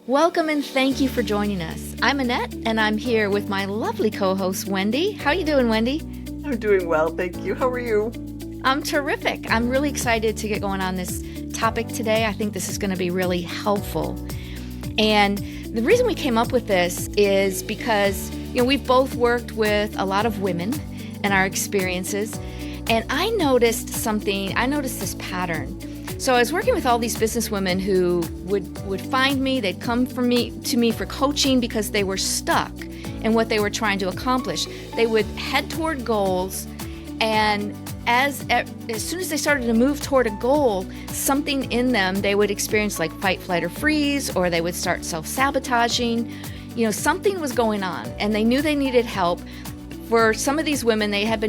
Welcome and thank you for joining us. I'm Annette and I'm here with my lovely co-host Wendy. How are you doing, Wendy? I'm doing well, thank you. How are you? I'm terrific. I'm really excited to get going on this topic today. I think this is going to be really helpful. And the reason we came up with this is because, we've both worked with a lot of women and our experiences. And I noticed this pattern. So I was working with all these businesswomen who would find me, they'd come to me for coaching because they were stuck in what they were trying to accomplish. They would head toward goals, and as soon as they started to move toward a goal, something in them, they would experience like fight, flight, or freeze, or they would start self-sabotaging. Something was going on, and they knew they needed help. For some of these women, they had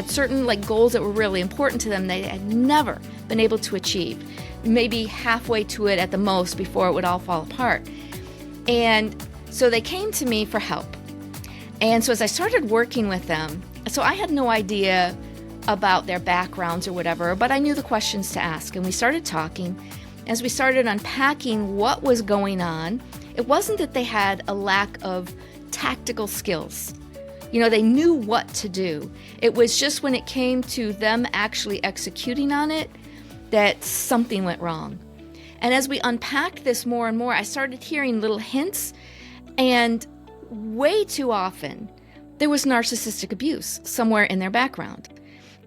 certain goals that were really important to them. They had never been able to achieve, maybe halfway to it at the most before it would all fall apart. And so they came to me for help. And so as I started working with them, so I had no idea about their backgrounds or whatever, but I knew the questions to ask. And we started talking. As we started unpacking what was going on, it wasn't that they had a lack of tactical skills. They knew what to do. It was just when it came to them actually executing on it that something went wrong. And as we unpacked this more and more, I started hearing little hints, and way too often there was narcissistic abuse somewhere in their background.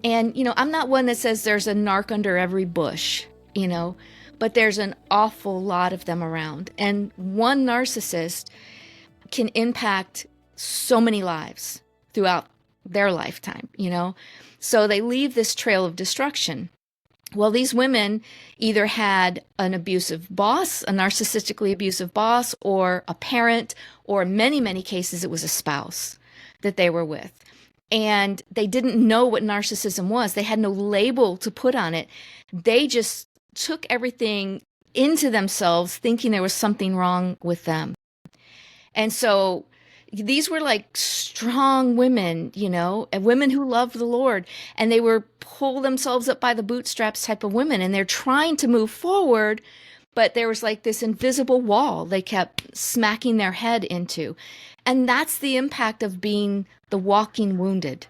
And, I'm not one that says there's a narc under every bush, but there's an awful lot of them around. And one narcissist can impact so many lives throughout their lifetime, So they leave this trail of destruction. Well, these women either had an abusive boss, a narcissistically abusive boss, or a parent, or in many, many cases, it was a spouse that they were with. And they didn't know what narcissism was. They had no label to put on it. They just took everything into themselves, thinking there was something wrong with them. And so these were like strong women, and women who loved the Lord, and they were pull themselves up by the bootstraps type of women, and they're trying to move forward, but there was like this invisible wall they kept smacking their head into. And that's the impact of being the walking wounded.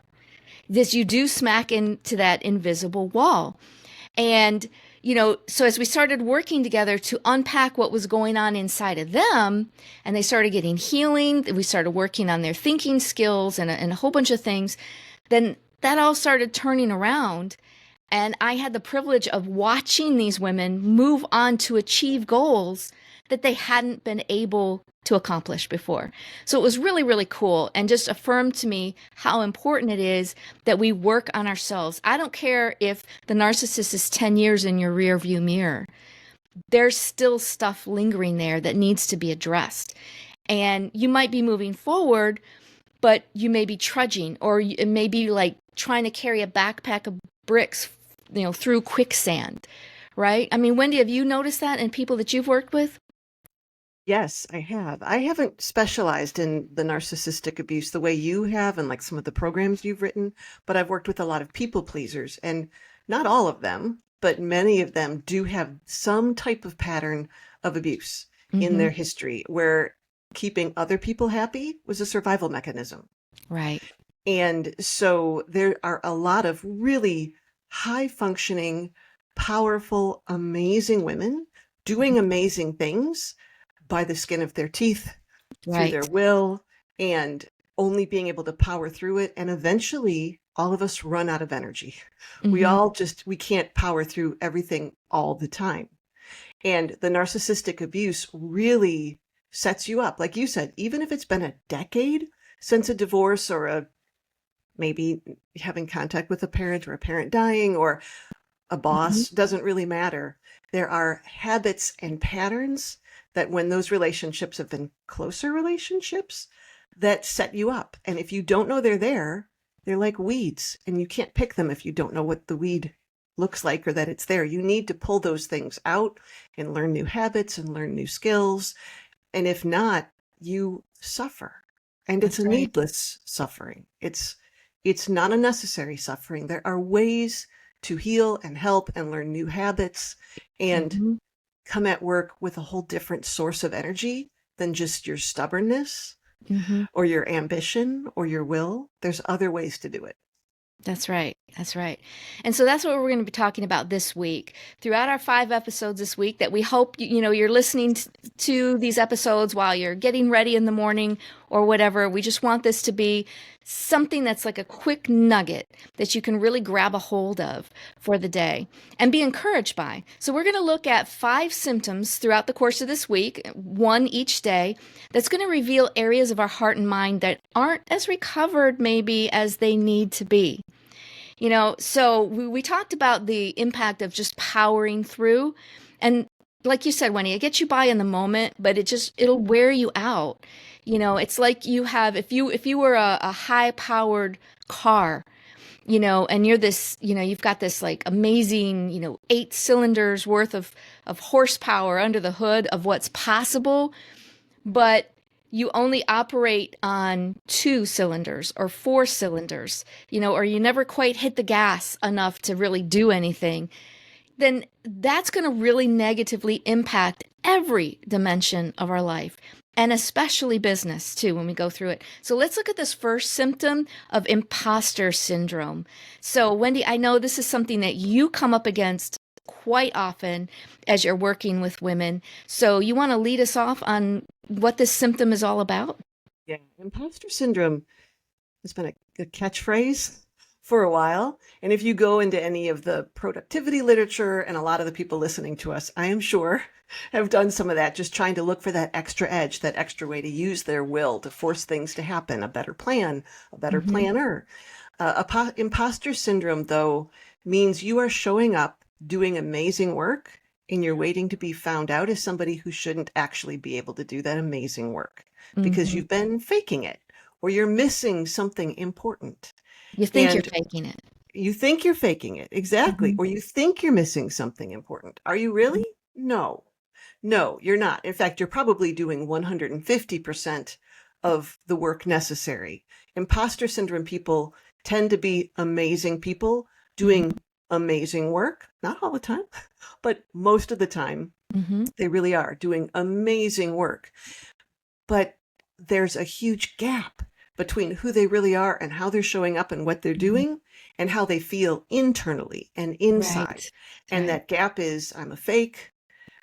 This, you do smack into that invisible wall. And so as we started working together to unpack what was going on inside of them, and they started getting healing, we started working on their thinking skills and a whole bunch of things, then that all started turning around. And I had the privilege of watching these women move on to achieve goals that they hadn't been able to accomplish before. So it was really, really cool, and just affirmed to me how important it is that we work on ourselves. I don't care if the narcissist is 10 years in your rear view mirror. There's still stuff lingering there that needs to be addressed. And you might be moving forward, but you may be trudging, or it may be like trying to carry a backpack of bricks, through quicksand, right? I mean, Wendy, have you noticed that in people that you've worked with? Yes, I have. I haven't specialized in the narcissistic abuse the way you have and like some of the programs you've written, but I've worked with a lot of people pleasers, and not all of them, but many of them do have some type of pattern of abuse in their history where keeping other people happy was a survival mechanism. Right. And so there are a lot of really high functioning, powerful, amazing women doing amazing things by the skin of their teeth, through their will, and only being able to power through it. And eventually all of us run out of energy. We can't power through everything all the time. And the narcissistic abuse really sets you up. Like you said, even if it's been a decade since a divorce, or maybe having contact with a parent, or a parent dying, or a boss, doesn't really matter. There are habits and patterns that when those relationships have been closer relationships that set you up. And if you don't know they're like weeds, and you can't pick them if you don't know what the weed looks like or that it's there. You need to pull those things out and learn new habits and learn new skills. And if not, you suffer. And it's a needless suffering. It's not a necessary suffering. There are ways to heal and help and learn new habits. And come at work with a whole different source of energy than just your stubbornness Mm-hmm. or your ambition or your will. There's other ways to do it. That's right. That's right. And so that's what we're going to be talking about this week. Throughout our 5 episodes this week, that we hope you're listening to these episodes while you're getting ready in the morning or whatever. We just want this to be something that's like a quick nugget that you can really grab a hold of for the day and be encouraged by. So we're going to look at 5 symptoms throughout the course of this week, one each day, that's going to reveal areas of our heart and mind that aren't as recovered maybe as they need to be. So we talked about the impact of just powering through. And like you said, Wendy, it gets you by in the moment, but it'll wear you out. It's like if you were a high powered car, and you're this, you've got this like amazing, 8 cylinders worth of horsepower under the hood of what's possible, but you only operate on 2 cylinders or 4 cylinders, or you never quite hit the gas enough to really do anything, then that's going to really negatively impact every dimension of our life, and especially business too when we go through it. So let's look at this first symptom of imposter syndrome. So Wendy, I know this is something that you come up against quite often as you're working with women. So you want to lead us off on what this symptom is all about? Yeah, imposter syndrome has been a catchphrase for a while. And if you go into any of the productivity literature, and a lot of the people listening to us, I am sure, have done some of that, just trying to look for that extra edge, that extra way to use their will to force things to happen, a better plan, a better planner. Imposter syndrome, though, means you are showing up doing amazing work and you're waiting to be found out as somebody who shouldn't actually be able to do that amazing work because you've been faking it, or you're missing something important. You think you're And faking it. you think you're faking it, exactly. Or you think you're missing something important. Are you really? No, you're not. In fact, you're probably doing 150% of the work necessary. Imposter syndrome people tend to be amazing people doing amazing work, not all the time, but most of the time, they really are doing amazing work. But there's a huge gap between who they really are and how they're showing up and what they're doing and how they feel internally and inside. Right. And that gap is, I'm a fake.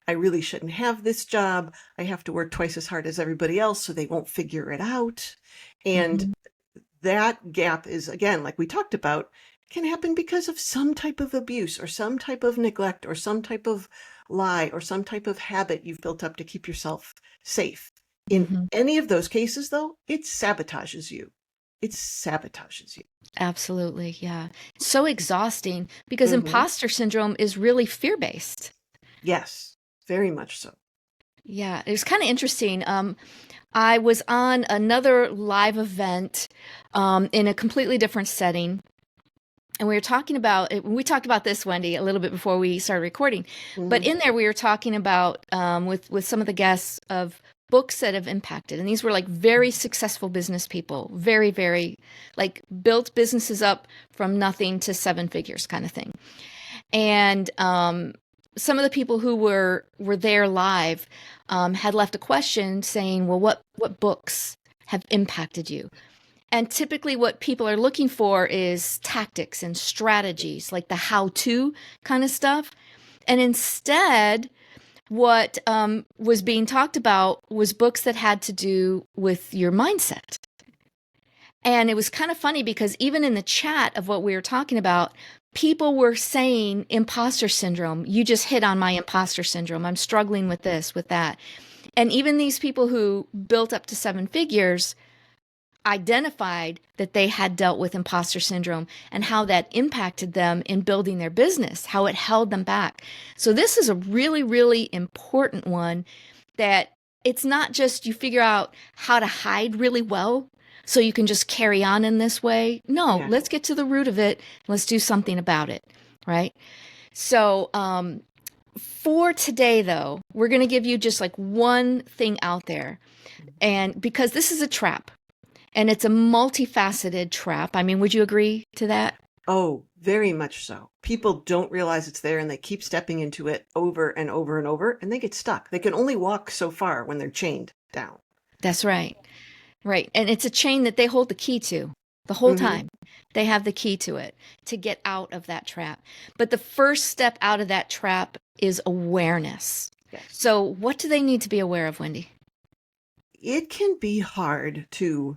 I really shouldn't have this job. I have to work twice as hard as everybody else so they won't figure it out. And that gap is, again, like we talked about, can happen because of some type of abuse or some type of neglect or some type of lie or some type of habit you've built up to keep yourself safe. In any of those cases, though, it sabotages you. It sabotages you. Absolutely. Yeah. So exhausting because imposter syndrome is really fear-based. Yes, very much so. Yeah. It was kind of interesting. I was on another live event in a completely different setting. And we talked about this, Wendy, a little bit before we started recording. But in there, we were talking about with some of the guests of books that have impacted. And these were like very successful business people, very, very like built businesses up from nothing to 7 figures kind of thing. And some of the people who were there live had left a question saying, well, what books have impacted you? And typically what people are looking for is tactics and strategies, like the how-to kind of stuff. And instead, what was being talked about was books that had to do with your mindset. And it was kind of funny because even in the chat of what we were talking about, people were saying imposter syndrome. You just hit on my imposter syndrome. I'm struggling with this, with that. And even these people who built up to 7 figures identified that they had dealt with imposter syndrome and how that impacted them in building their business, how it held them back. So this is a really, really important one, that it's not just you figure out how to hide really well so you can just carry on in this way. No, let's get to the root of it. Let's do something about it, right? So for today, though, we're going to give you just like one thing out there. And because this is a trap, and it's a multifaceted trap. I mean, would you agree to that? Oh, very much so. People don't realize it's there and they keep stepping into it over and over and over and they get stuck. They can only walk so far when they're chained down. That's right. Right. And it's a chain that they hold the key to the whole Hmm. time. They have the key to it to get out of that trap. But the first step out of that trap is awareness. Yes. So, what do they need to be aware of, Wendy? It can be hard to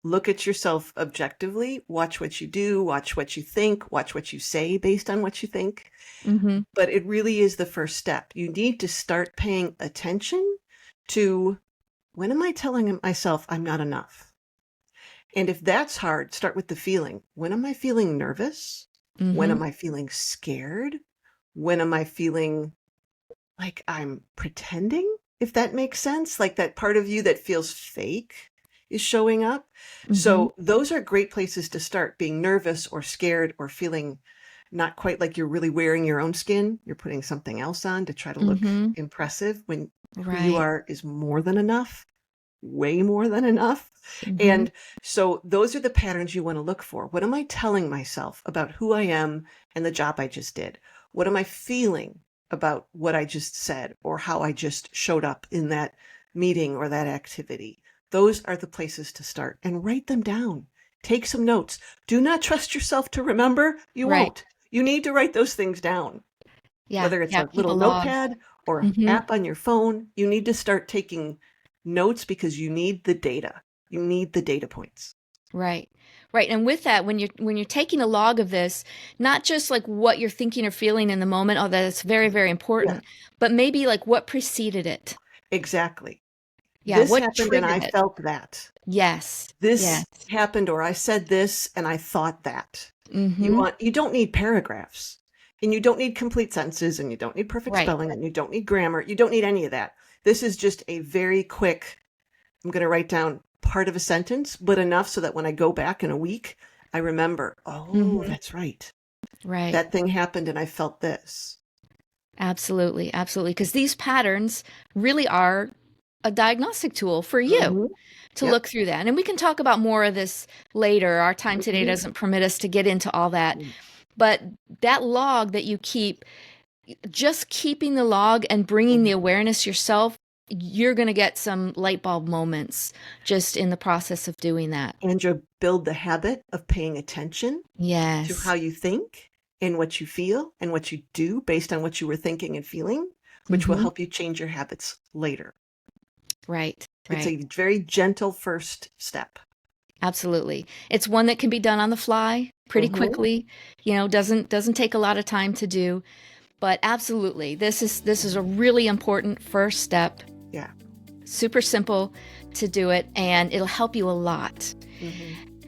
look at yourself objectively, watch what you do, watch what you think, watch what you say based on what you think. Mm-hmm. But it really is the first step. You need to start paying attention to, when am I telling myself I'm not enough? And if that's hard, start with the feeling. When am I feeling nervous? When Mm-hmm. am I feeling scared? When am I feeling like I'm pretending? If that makes sense, like that part of you that feels fake is showing up. Mm-hmm. So those are great places to start, being nervous or scared or feeling not quite like you're really wearing your own skin. You're putting something else on to try to look Mm-hmm. impressive when who you Right. are is more than enough, way more than enough. Mm-hmm. And so those are the patterns you want to look for. What am I telling myself about who I am and the job I just did? What am I feeling about what I just said or how I just showed up in that meeting or that activity? Those are the places to start and write them down. Take some notes. Do not trust yourself to remember. You Right. won't. You need to write those things down. Yeah. Whether it's Yeah. a Keep a little log. notepad or Mm-hmm. app on your phone, you need to start taking notes because you need the data. You need the data points. Right. Right. And with that, when you're taking a log of this, not just like what you're thinking or feeling in the moment, oh, that's very, very Yeah, important, but maybe like what preceded it. exactly. Yeah. This What happened and I triggered it? felt that. Yes. This Yes. happened or I said this and I thought that. Mm-hmm. You don't need paragraphs and you don't need complete sentences and you don't need perfect Right. spelling and you don't need grammar. You don't need any of that. This is just a very quick, I'm going to write down part of a sentence, but enough so that when I go back in a week, I remember, oh, Mm-hmm. that's right. Right. That thing happened and I felt this. Absolutely. Absolutely. Because these patterns really are a diagnostic tool for you Hmm. to Yep. look through that. And we can talk about more of this later. Our time today Hmm. doesn't permit us to get into all that. But that log that you keep, just keeping the log and bringing the awareness yourself, you're going to get some light bulb moments just in the process of doing that. And you build the habit of paying attention to how Yes. you think and what you feel and what you do based on what you were thinking and feeling, which will Mm-hmm. help you change your habits later. Right. It's Right. a very gentle first step. Absolutely. It's one that can be done on the fly pretty Hmm. quickly. Doesn't take a lot of time to do, but absolutely. This is a really important first step. Yeah. Super simple to do it, and it'll help you a lot. Hmm.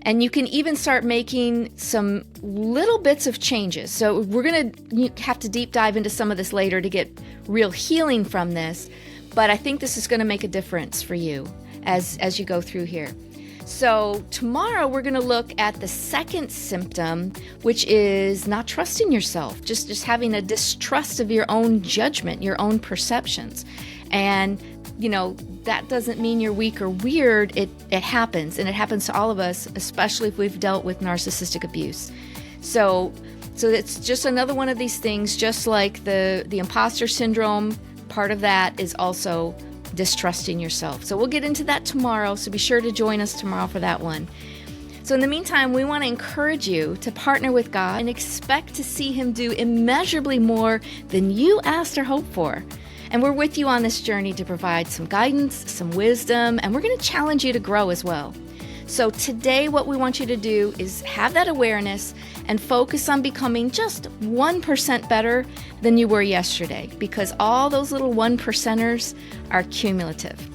And you can even start making some little bits of changes. So we're going to have to deep dive into some of this later to get real healing from this, but I think this is going to make a difference for you as you go through here. So tomorrow we're going to look at the second symptom, which is not trusting yourself, just having a distrust of your own judgment, your own perceptions. And that doesn't mean you're weak or weird. It happens, and it happens to all of us, especially if we've dealt with narcissistic abuse. So it's just another one of these things, just like the imposter syndrome. Part of that is also distrusting yourself. So we'll get into that tomorrow, so be sure to join us tomorrow for that one. So in the meantime, we want to encourage you to partner with God and expect to see Him do immeasurably more than you asked or hoped for. And we're with you on this journey to provide some guidance, some wisdom, and we're going to challenge you to grow as well. So today, what we want you to do is have that awareness and focus on becoming just 1% better than you were yesterday, because all those little 1%ers are cumulative.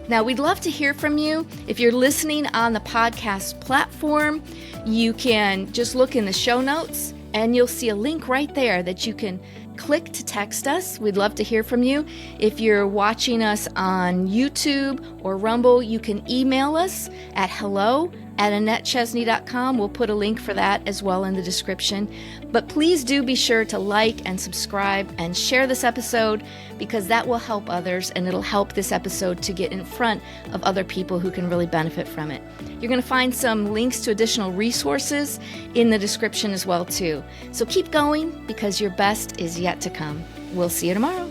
Now, we'd love to hear from you. If you're listening on the podcast platform, you can just look in the show notes and you'll see a link right there that you can click to text us. We'd love to hear from you. If you're watching us on YouTube or Rumble, you can email us at hello at AnnetteChesney.com. We'll put a link for that as well in the description. But please do be sure to like and subscribe and share this episode, because that will help others, and it'll help this episode to get in front of other people who can really benefit from it. You're going to find some links to additional resources in the description as well too. So keep going, because your best is yet to come. We'll see you tomorrow.